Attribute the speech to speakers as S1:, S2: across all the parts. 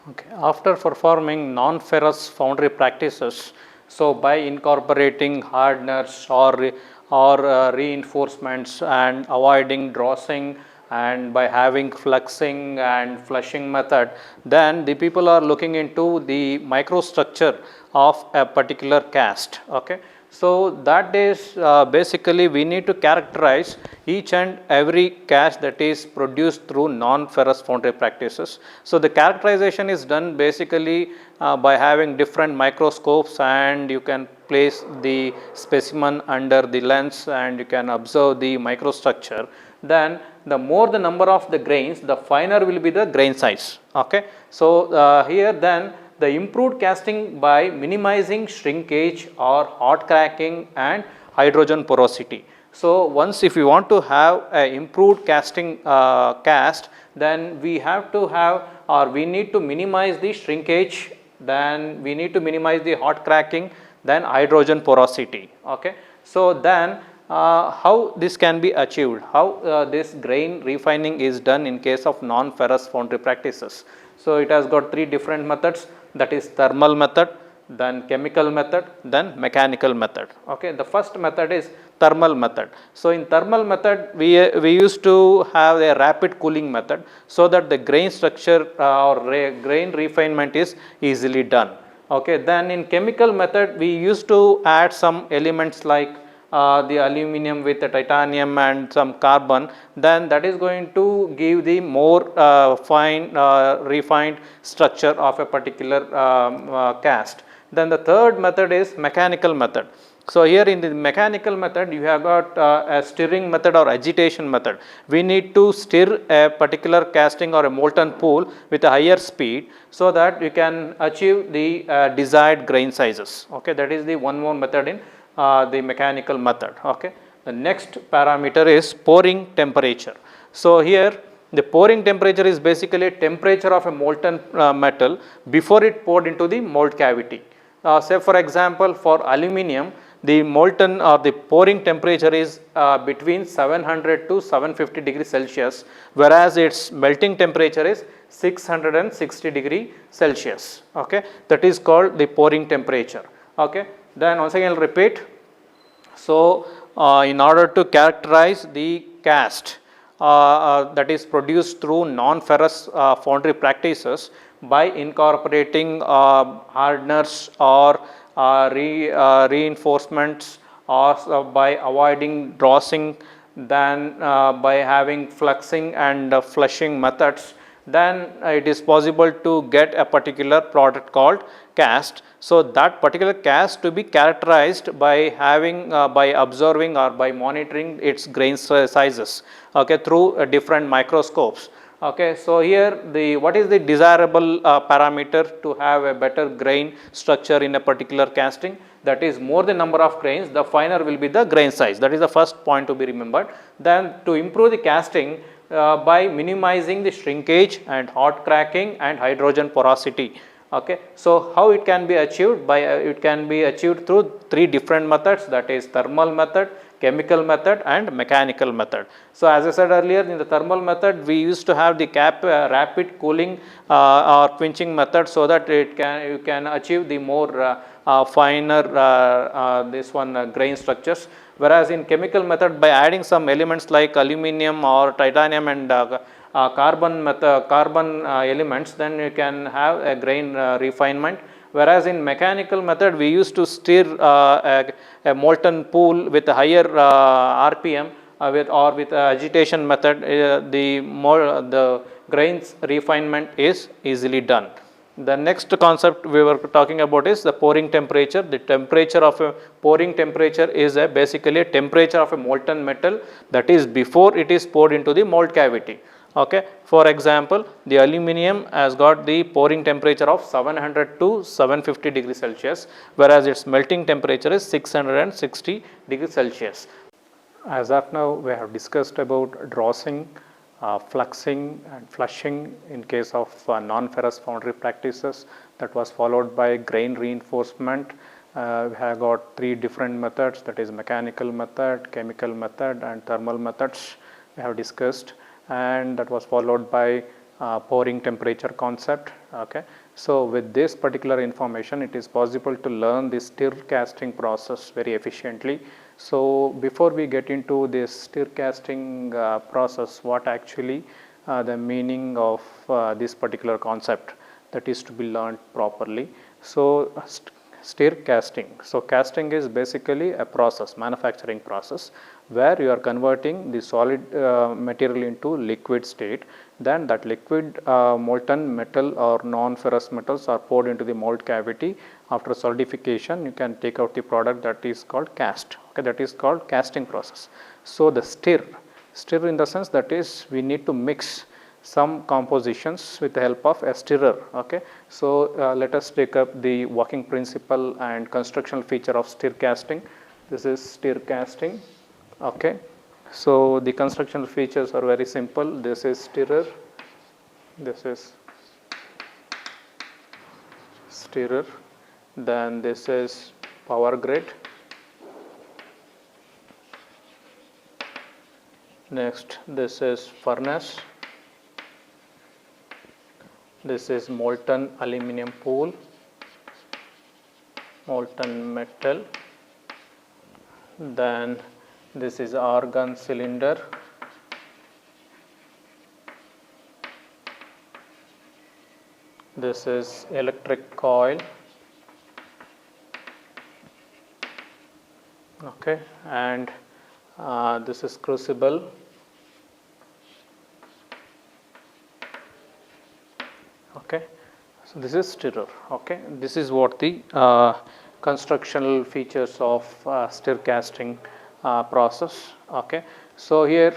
S1: Okay. After performing non-ferrous foundry practices, so by incorporating hardeners or reinforcements and avoiding drossing and by having fluxing and flushing method, then the people are looking into the microstructure of a particular cast. Okay. So that is basically we need to characterize each and every cast that is produced through non-ferrous foundry practices. So the characterization is done basically by having different microscopes, and you can place the specimen under the lens and you can observe the microstructure. Then the more the number of the grains, the finer will be the grain size. Okay. So here then the improved casting by minimizing shrinkage or hot cracking and hydrogen porosity. So once if you want to have a improved casting cast, then we have to have, or we need to minimize the shrinkage, then we need to minimize the hot cracking, then hydrogen porosity. Okay. So then how this can be achieved, how this grain refining is done in case of non-ferrous foundry practices. So it has got three different methods, that is thermal method, then chemical method, then mechanical method. Okay. The first method is thermal method. So in thermal method we used to have a rapid cooling method so that the grain structure or grain refinement is easily done. Okay. Then in chemical method we used to add some elements like the aluminum with the titanium and some carbon, then that is going to give the more fine refined structure of a particular cast. Then the third method is mechanical method. So here in the mechanical method you have got a stirring method or agitation method. We need to stir a particular casting or a molten pool with a higher speed so that you can achieve the desired grain sizes. Okay, that is the one more method in the mechanical method. Okay. The next parameter is pouring temperature. So here the pouring temperature is basically temperature of a molten metal before it poured into the mold cavity. Say for example for aluminum, the molten or the pouring temperature is between 700 to 750 degrees Celsius, whereas its melting temperature is 660 degree Celsius. Okay. That is called the pouring temperature. Okay. Then once again I will repeat. So in order to characterize the cast that is produced through non-ferrous foundry practices by incorporating hardeners or reinforcements or by avoiding drossing, then by having fluxing and flushing methods, then it is possible to get a particular product called cast. So that particular cast to be characterized by having by observing or by monitoring its grain sizes, okay, through different microscopes. Okay. So here the what is the desirable parameter to have a better grain structure in a particular casting, that is more the number of grains, the finer will be the grain size. That is the first point to be remembered. Then to improve the casting by minimizing the shrinkage and hot cracking and hydrogen porosity. Okay. So how it can be achieved? By it can be achieved through three different methods, that is thermal method, chemical method and mechanical method. So as I said earlier, in the thermal method we used to have the rapid cooling or quenching method so that you can achieve the more finer grain structures, whereas in chemical method by adding some elements like aluminum or titanium and carbon elements, then you can have a grain refinement. Whereas in mechanical method we used to stir a molten pool with a higher RPM with agitation method, the grains refinement is easily done. The next concept we were talking about is the pouring temperature. The temperature of a pouring temperature is basically a temperature of a molten metal, that is before it is poured into the mold cavity. Okay. For example, the aluminum has got the pouring temperature of 700 to 750 degrees Celsius, whereas its melting temperature is 660 degrees Celsius. As of now, we have discussed about drossing, fluxing and flushing in case of non-ferrous foundry practices. That was followed by grain reinforcement. We have got three different methods, that is mechanical method, chemical method and thermal methods we have discussed, and that was followed by pouring temperature concept. Okay. So with this particular information, it is possible to learn the stir casting process very efficiently. So before we get into this stir casting process, what actually the meaning of this particular concept that is to be learned properly. So stir casting. So casting is basically a process, manufacturing process, where you are converting the solid material into liquid state. Then that liquid molten metal or non-ferrous metals are poured into the mold cavity. After solidification, you can take out the product that is called cast. Okay, that is called casting process. So the stir in the sense that is we need to mix some compositions with the help of a stirrer. Okay. So let us take up the working principle and constructional feature of stir casting. This is stir casting. Okay. So the constructional features are very simple. This is stirrer, this is stirrer, then this is power grid, next this is furnace, this is molten aluminum pool, molten metal, then this is argon cylinder, this is electric coil, okay, and this is crucible, okay. So this is stirrer. Okay, this is what the constructional features of stir casting process. Okay. So here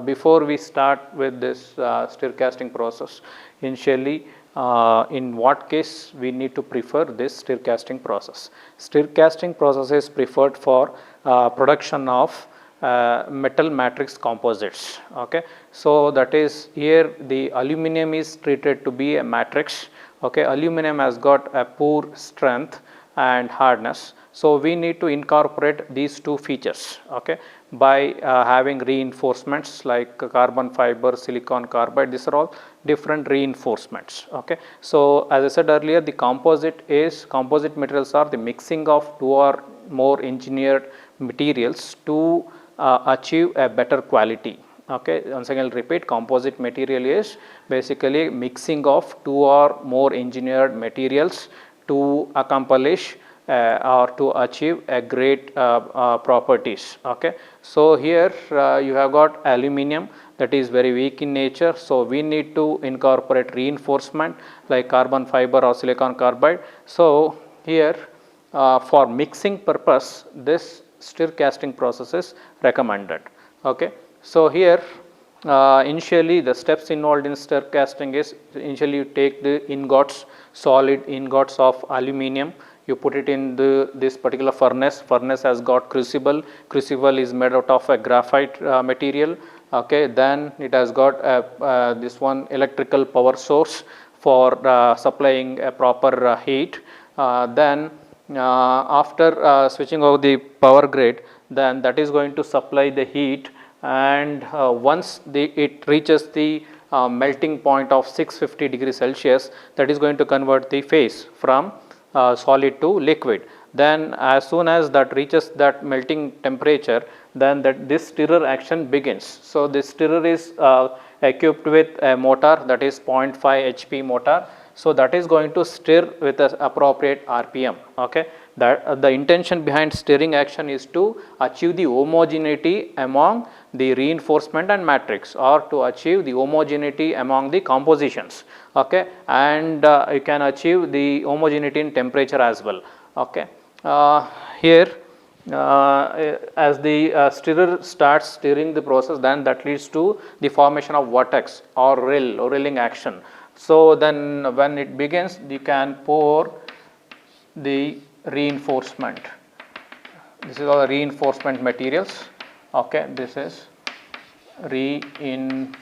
S1: before we start with this stir casting process, initially in what case we need to prefer this stir casting process. Stir casting process is preferred for production of metal matrix composites. Okay. So that is here the aluminum is treated to be a matrix. Okay. Aluminum has got a poor strength and hardness. So we need to incorporate these two features, okay, by having reinforcements like carbon fiber, silicon carbide. These are all different reinforcements. Okay. So as I said earlier, the composite materials are the mixing of two or more engineered materials to achieve a better quality. Okay. Once again, I'll repeat, composite material is basically mixing of two or more engineered materials to accomplish or to achieve a great properties. Okay. So here you have got aluminum that is very weak in nature. So we need to incorporate reinforcement like carbon fiber or silicon carbide. So here for mixing purpose, this stir casting process is recommended. Okay. So here initially the steps involved in stir casting is initially you take the ingots, solid ingots of aluminum, you put it in this particular furnace. Furnace has got crucible. Crucible is made out of a graphite material. Okay. Then it has got this one electrical power source for supplying a proper heat. Then after switching over the power grid, then that is going to supply the heat, and once it reaches the melting point of 650 degrees Celsius, that is going to convert the phase from solid to liquid. Then as soon as that reaches that melting temperature, then this stirrer action begins. So this stirrer is equipped with a motor, that is 0.5 HP motor. So that is going to stir with the appropriate RPM. Okay. That the intention behind stirring action is to achieve the homogeneity among the reinforcement and matrix, or to achieve the homogeneity among the compositions. Okay. And you can achieve the homogeneity in temperature as well. Okay. Here as the stirrer starts stirring the process, then that leads to the formation of vortex or rilling action. So then when it begins, you can pour the reinforcement. This is all the reinforcement materials. Okay. This is reinforcement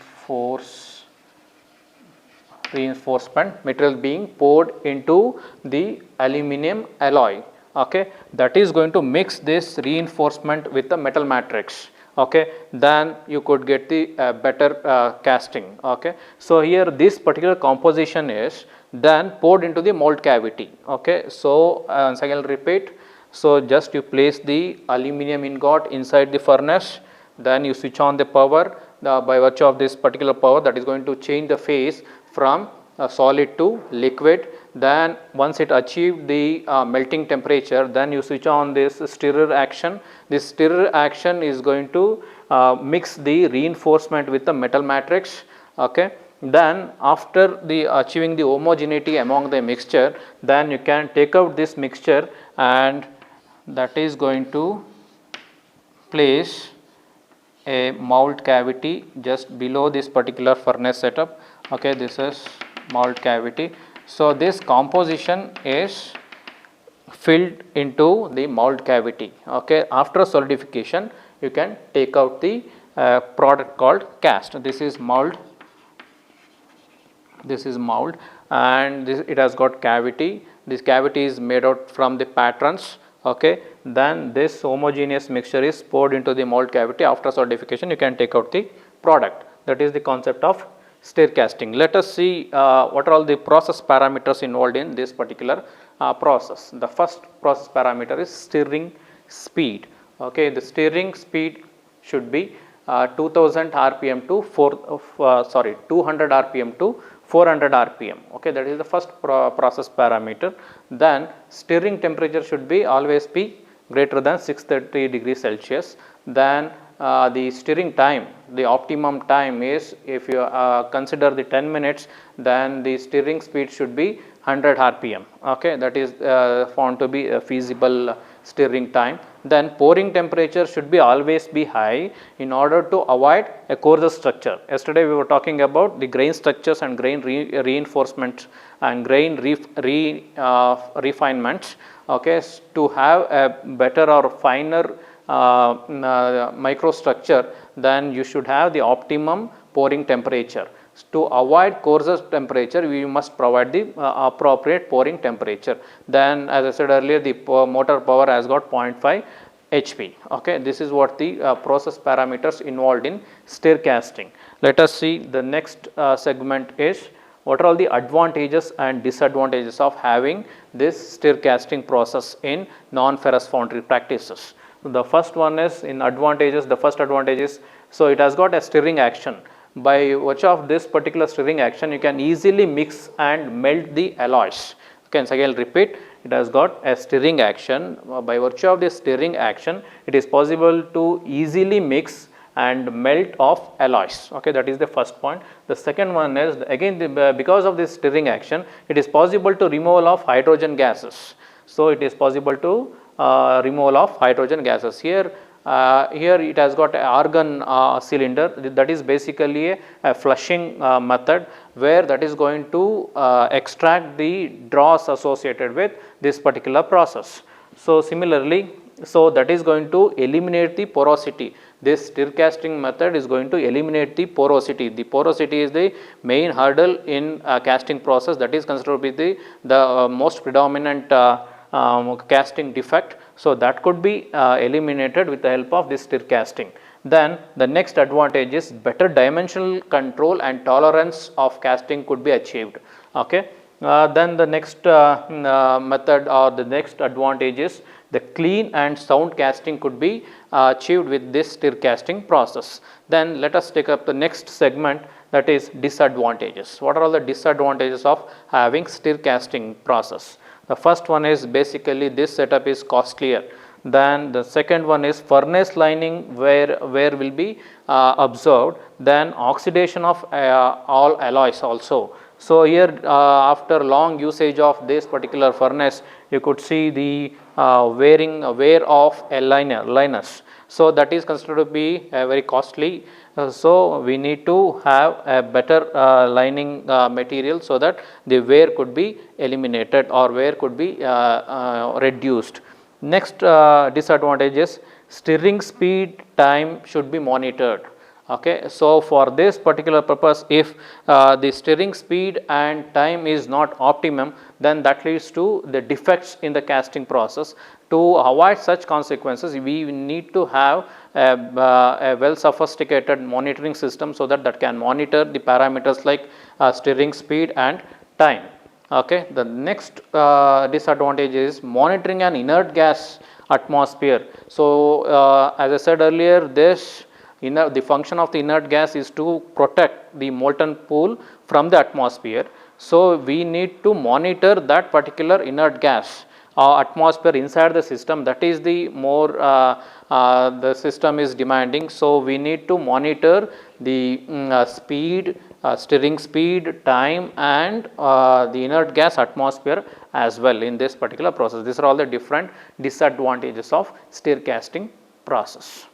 S1: material being poured into the aluminum alloy. Okay. That is going to mix this reinforcement with the metal matrix. okay, then you could get the better casting. Okay. So here this particular composition is then poured into the mold cavity. Okay. So once again I will repeat. So just you place the aluminum ingot inside the furnace, then you switch on the power. By virtue of this particular power, that is going to change the phase from solid to liquid. Then once it achieved the melting temperature, then you switch on this stirrer action. This stirrer action is going to mix the reinforcement with the metal matrix. Okay. Then after the achieving the homogeneity among the mixture, then you can take out this mixture, and that is going to place a mold cavity just below this particular furnace setup. Okay, this is mold cavity. So this composition is filled into the mold cavity. Okay, after solidification you can take out the product called cast. This is mold, and it has got cavity. This cavity is made out from the patrons. Okay, then this homogeneous mixture is poured into the mold cavity. After solidification you can take out the product. That is the concept of stir casting. Let us see what are all the process parameters involved in this particular process. The first process parameter is stirring speed. Okay, the stirring speed should be 2000 rpm to 200 rpm to 400 rpm. Okay, that is the first process parameter. Then stirring temperature should be always be greater than 630 degrees Celsius. Then the stirring time, the optimum time is, if you consider the 10 minutes, then the stirring speed should be 100 rpm. Okay, that is found to be a feasible stirring time. Then pouring temperature should be always be high in order to avoid a coarser structure. Yesterday we were talking about the grain structures and grain reinforcement and grain refinements. Okay, to have a better or finer microstructure, then you should have the optimum pouring temperature. To avoid coarser temperature, we must provide the appropriate pouring temperature. Then as I said earlier, the motor power has got 0.5 HP. Okay, this is what the process parameters involved in stir casting. Let us see the next segment is what are all the advantages and disadvantages of having this stir casting process in non-ferrous foundry practices. The first one is in advantages. The first advantage is, so it has got a stirring action. By virtue of this particular stirring action, you can easily mix and melt the alloys. Okay, so again repeat, it has got a stirring action. By virtue of this stirring action, it is possible to easily mix and melt of alloys. Okay, that is the first point. The second one is, again because of this stirring action, it is possible to removal of hydrogen gases. So it is possible to removal of hydrogen gases. Here it has got an argon cylinder, that is basically a flushing method, where that is going to extract the dross associated with this particular process. So similarly, so that is going to eliminate the porosity. This stir casting method is going to eliminate the porosity. The porosity is the main hurdle in casting process, that is considered to be the most predominant casting defect. So that could be eliminated with the help of this stir casting. Then the next advantage is better dimensional control and tolerance of casting could be achieved. Okay. Then the next method or the next advantage is the clean and sound casting could be achieved with this stir casting process. Then let us take up the next segment, that is disadvantages. What are all the disadvantages of having stir casting process? The first one is basically this setup is costlier. Then the second one is furnace lining where will be observed. Then oxidation of all alloys also. So here after long usage of this particular furnace, you could see the wear of a liners. So that is considered to be very costly. So we need to have a better lining material so that the wear could be eliminated or wear could be reduced. Next disadvantage is stirring speed time should be monitored. Okay, so for this particular purpose, if the stirring speed and time is not optimum, then that leads to the defects in the casting process. To avoid such consequences, we need to have a well sophisticated monitoring system, so that can monitor the parameters like steering speed and time. Okay. The next disadvantage is monitoring an inert gas atmosphere. So, as I said earlier, the function of the inert gas is to protect the molten pool from the atmosphere. So, we need to monitor that particular inert gas atmosphere inside the system, that is the more the system is demanding. So, we need to monitor the speed, steering speed, time and the inert gas atmosphere as well in this particular process. These are all the different disadvantages of stir casting process.